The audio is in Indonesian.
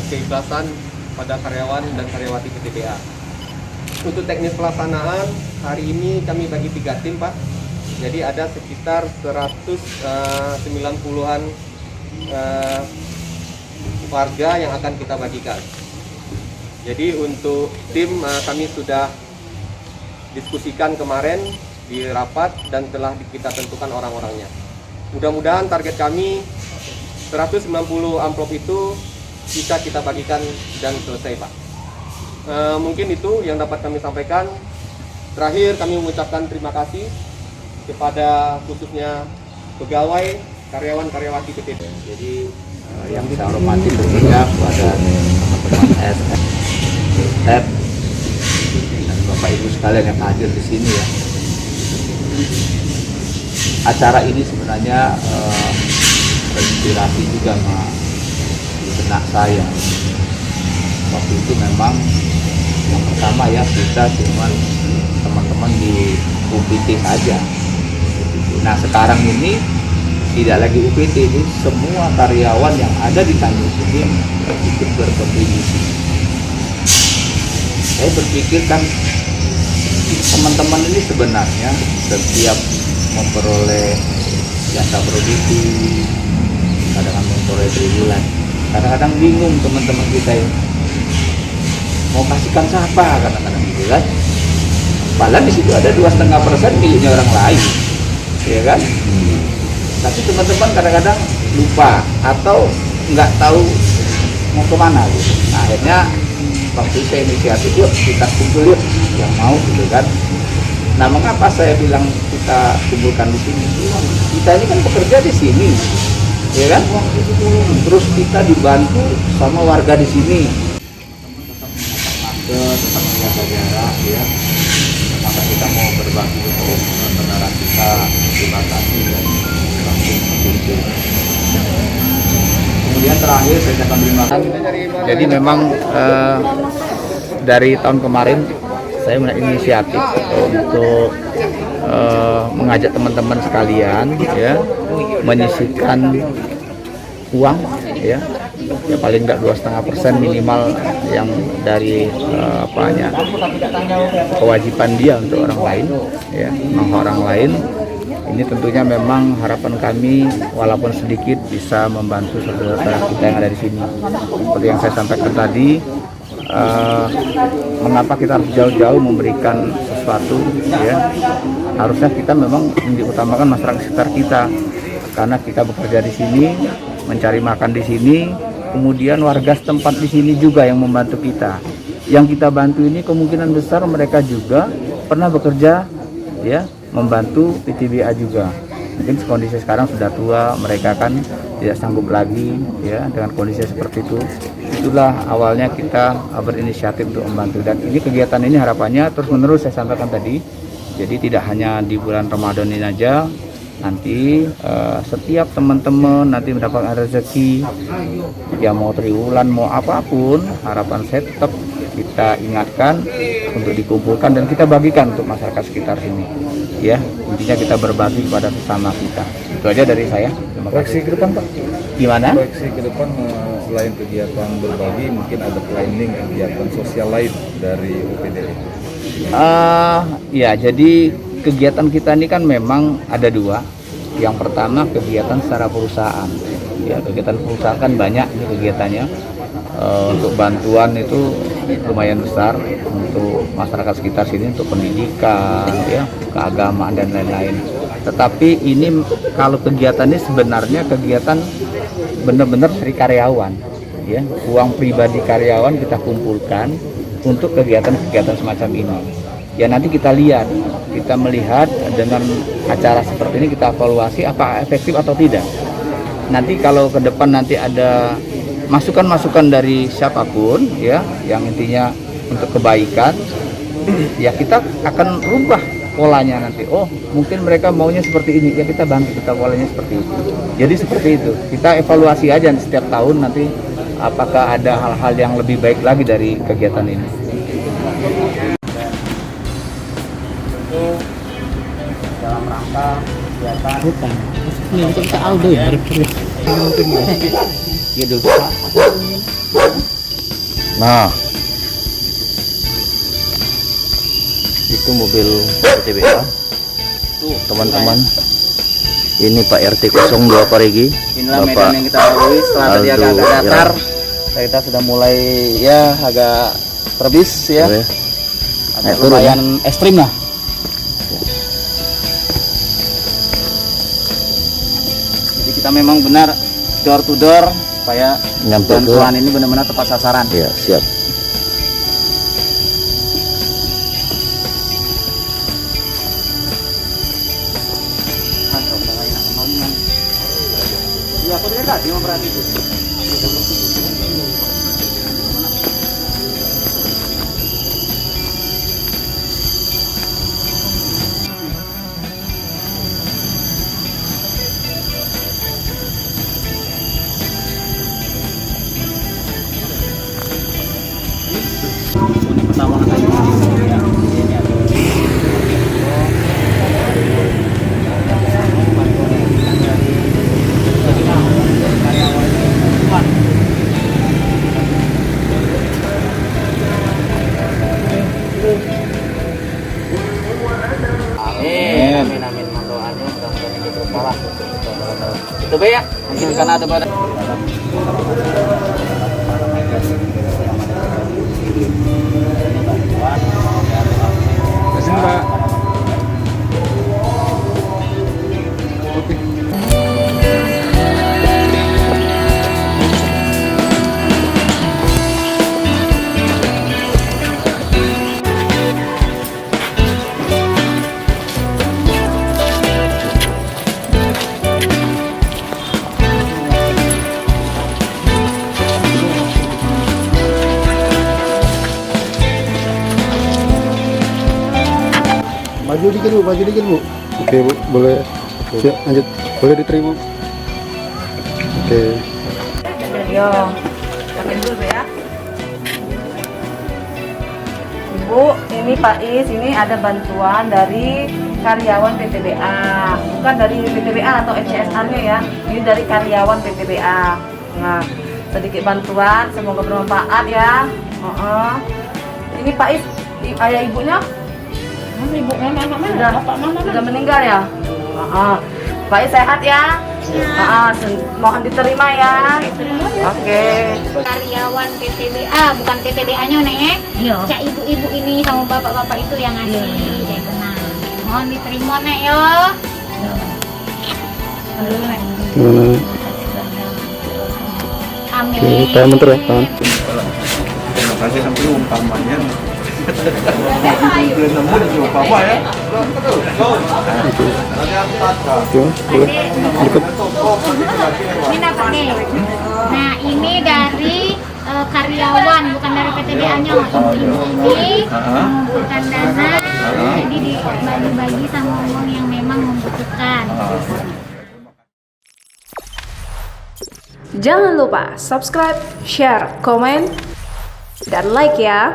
keikhlasan pada karyawan dan karyawati PTBA. Untuk teknis pelaksanaan, hari ini kami bagi 3 tim, Pak. Jadi ada sekitar 190-an warga yang akan kita bagikan. Jadi untuk tim kami sudah diskusikan kemarin di rapat dan telah kita tentukan orang-orangnya. Mudah-mudahan target kami 190 amplop itu bisa kita bagikan dan selesai, Pak. Mungkin itu yang dapat kami sampaikan. Terakhir kami mengucapkan terima kasih kepada khususnya pegawai, karyawan-karyawati PTB. Jadi yang saya hormati tentunya kepada teman-teman ASN, dan Bapak Ibu sekalian yang hadir di sini ya. Acara ini sebenarnya terinspirasi juga di benak saya. Waktu itu memang yang pertama ya kita cuma teman-teman di UPT saja. Nah sekarang ini tidak lagi UPT, ini semua karyawan yang ada di Tanjung Sudim ikut berkontribusi. Saya berpikir kan teman-teman ini sebenarnya setiap memperoleh jasa produksi, kadang-kadang memperoleh triwulan, kadang-kadang bingung teman-teman kita ini mau kasihkan siapa kadang-kadang gitu kan. Padahal di situ ada 2,5% miliknya orang lain, ya kan? Tapi teman-teman kadang-kadang lupa atau nggak tahu mau kemana gitu. Nah, akhirnya waktu saya inisiatif, yuk kita kumpul yuk yang mau gitu kan. Nah, mengapa saya bilang kita kumpulkan di sini? Kita ini kan bekerja di sini, ya kan? Terus kita dibantu sama warga di sini. Tetap menjaga jarak ya. Maka kita mau berbagi untuk saudara kita dibatasi dan langsung begitu. Kemudian terakhir saya akan terima kasih. Jadi memang dari tahun kemarin saya inisiatif untuk mengajak teman-teman sekalian ya menyisihkan uang ya paling enggak 2,5% minimal yang dari kewajiban dia untuk orang lain ya, orang lain. Ini tentunya memang harapan kami walaupun sedikit bisa membantu saudara-saudara kita yang ada di sini. Seperti yang saya sampaikan tadi, mengapa kita harus jauh-jauh memberikan sesuatu ya, harusnya kita memang diutamakan masyarakat sekitar kita karena kita bekerja di sini, mencari makan di sini, kemudian warga setempat di sini juga yang membantu kita. Yang kita bantu ini kemungkinan besar mereka juga pernah bekerja ya, membantu PTBA juga. Mungkin kondisi sekarang sudah tua, mereka kan tidak sanggup lagi ya dengan kondisi seperti itu. Itulah awalnya kita berinisiatif untuk membantu, dan ini kegiatan ini harapannya terus menerus saya sampaikan tadi. Jadi tidak hanya di bulan Ramadan ini aja, nanti setiap teman-teman nanti mendapatkan rezeki, ya mau triwulan mau apapun, harapan saya tetap kita ingatkan untuk dikumpulkan dan kita bagikan untuk masyarakat sekitar sini ya. Intinya kita berbagi kepada sesama kita. Itu aja dari saya. Terima kasih. Proyeksi ke depan, Pak? Gimana? Proyeksi ke depan selain kegiatan berbagi, mungkin ada planning kegiatan sosial lain dari UPD? Ya, jadi kegiatan kita ini kan memang ada dua. Yang pertama kegiatan secara perusahaan. Ya, kegiatan perusahaan kan banyak ini kegiatannya. Untuk bantuan itu lumayan besar untuk masyarakat sekitar sini, untuk pendidikan, ya, keagamaan dan lain-lain. Tetapi ini kalau kegiatan ini sebenarnya kegiatan benar-benar dari karyawan, ya, uang pribadi karyawan kita kumpulkan untuk kegiatan-kegiatan semacam ini. Ya nanti kita lihat, kita melihat dengan acara seperti ini kita evaluasi apa efektif atau tidak. Nanti kalau ke depan nanti ada masukan-masukan dari siapapun ya, yang intinya untuk kebaikan, ya kita akan rubah polanya nanti. Oh mungkin mereka maunya seperti ini, ya kita bantu, kita polanya seperti itu. Jadi seperti itu, kita evaluasi aja setiap tahun nanti apakah ada hal-hal yang lebih baik lagi dari kegiatan ini. Dalam rangka kegiatan bukan untuk Aldo ya, gitu Pak. Nah, itu mobil PTBA. Tuh, Teman-teman, ini Pak RT 02 Parigi. Inilah Bapak medan yang kita lalui setelah tadi Aldo agak datar. Irang. Kita sudah mulai ya agak terbis ya. Oke. Agak Naik turun, lumayan ekstrim lah. Jadi kita memang benar door to door supaya Nyampe ke- bantuan ini benar-benar tepat sasaran. Ya, siap. Iya, aku lihat tadi mau berarti itu. Ini pertama kali ini ada. Amin, amin. Mohon doanya mudah-mudahan ini bersalah. Itu be ya. Mungkin karena ada pada. Kasih Mbak. Oke. Maju dikit bu, maju dikit bu. Oke bu, boleh. Siap, lanjut. Boleh diterima. Oke. Yo, pakai dulu ya. Ibu, ini Pak Is, ini ada bantuan dari karyawan PTBA, bukan dari PTBA atau CSR-nya ya. Ini dari karyawan PTBA. Nah, sedikit bantuan, semoga bermanfaat ya. Ini Pak Is, ayah ibunya? Ibunya sudah meninggal ya. Pak Is sehat ya. Mohon diterima ya. Oke. Karyawan PTBA, bukan PTBA-nya nek. Cak ibu-ibu ini sama bapak-bapak itu yang ngasih. Jadi benar. Mohon diterima nek yo. Gimana? Amin. Oke, tangan bentar ya, tangan. Terima kasih sampai umpamanya. Belum nemu di umpama ya. Oke, boleh. Deket. Ini dapat nih. Nah ini dari karyawan, bukan dari PTBA-nya. Ibu-ibu ini mengumpulkan dana, jadi dibagi-bagi sama orang yang memang membutuhkan. Jangan lupa subscribe, share, komen, dan like ya.